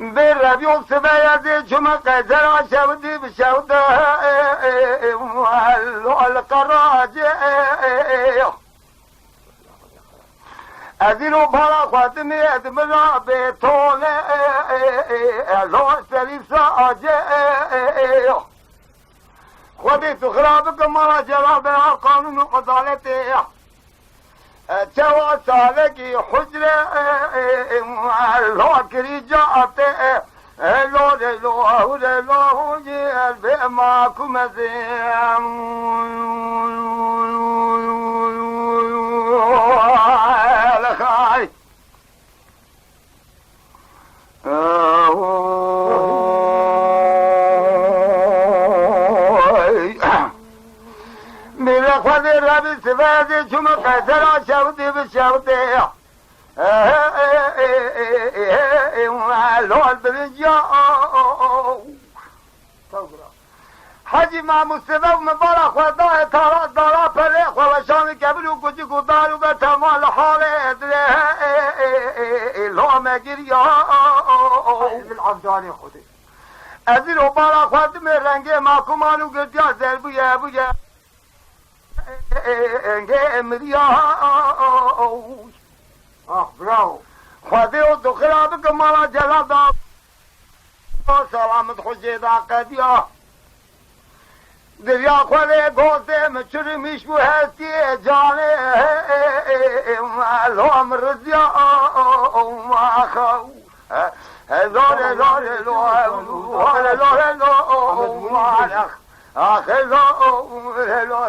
بربيو سبايا جمع قدر شودي بشوده والقراجي أذنو بلا خاتمي أدمنا بيتوني لو سريسا أجي خودي تخرابك مرا جلال بها قانون وعدالتي جوا سالكي حجرة لو كريجاتي لو لو لو جيل بماكم زين لخاي خذ الربي سفادي شو مقدر شوتي بشوتي لو البرجا حجي ما مستوى مبارك خدا ترى دارا فريق ولا شان قبل وكجي قدار وبتمال حاله لو ما جريا العبداني خدي ازي مبارك خد من رنگ ما كمانو گجا زربيا بويا براو خذي ودخل بك مرة جلدا سلامت خجيدا قديا دريا خذي غوزي مچر مشبو هستي جاني لهم رزيا ما خو لوري لوري لوري لوري لوري آخر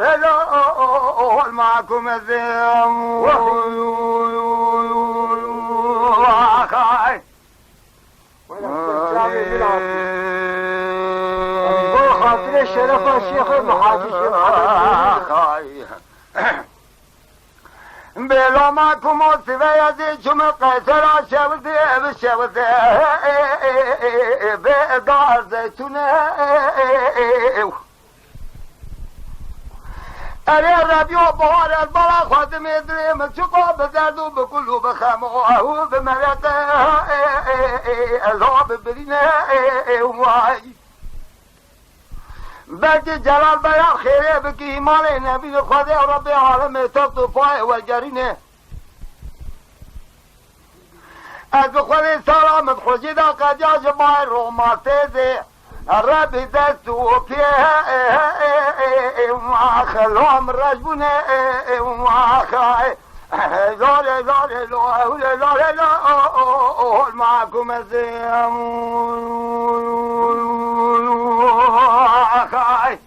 هلو معكم الزيم آخر خاطر الشرف الشيخ المحاجي الشيخ بلا معكم السبايا زي شم قيسر شوزي بشوزي بقار زيتونه أري ربيو بوار البلا خادم يدري مشقو بزادو بكلو بخموه بملكه الهو ببرينه واي بلکه جلال بیا خیره بکی ایمان نبی خدا رب عالم تطفای و جرینه از خود سلامت خوشی دا قدیا جمعی روماته ده رب دستو پیه خلوم رجبونه خای لاره لاره لاره لاره لاره معكم الزيم خای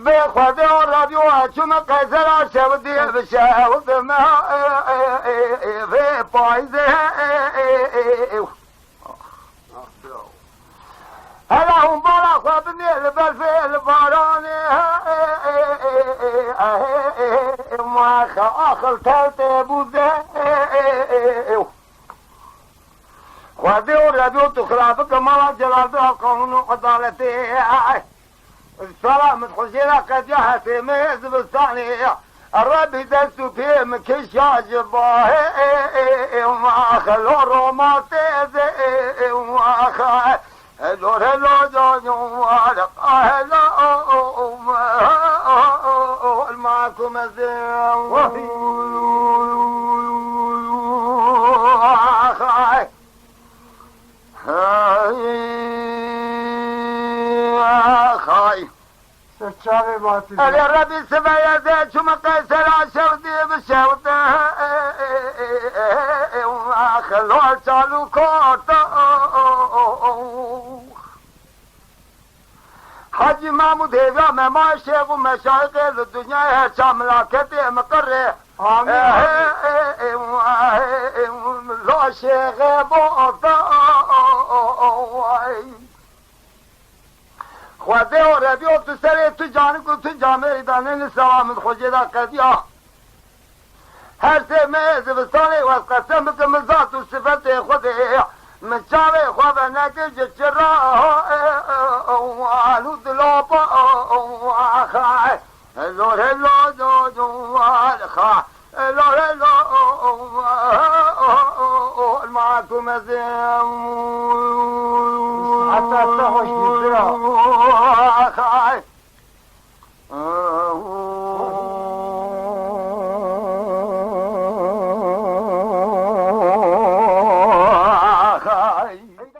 به خدا رادیو چون قیصر شودی بشود ما به پایزه هلا هم بالا خواب نیل بلفل بارانه ما آخر تلت بوده خوادی و رادیو تخراب کمالا جلال به قانون و عدالتی سلامت خوشیرا قدیا حسیمه زبستانی الرب دستو فيه مكش عجباه وما خلو روماتي زي وما خلو هلو جانو وارق هلو معكم الزين خاي سچاوه باتی الربي سبايا زي شو مقيسر عشودي بشوته خلو چالو کوتا حاجی محمود هیویا مهمان شیخ و مشایخ دنیا ہے شاملاکت مقرر لا شيخ خواده و ربیو تو سر تو جانی کو تو جامعه دانه سلامت خوجه قدیا هر سه میز بستانه و از قسم بکم ذات و صفت خوده مچاوه خواب نکه چرا آلو دلابا خواهی هلو هلو دو دوال خواهی هلو هلو المعاكم زيم حتى تخش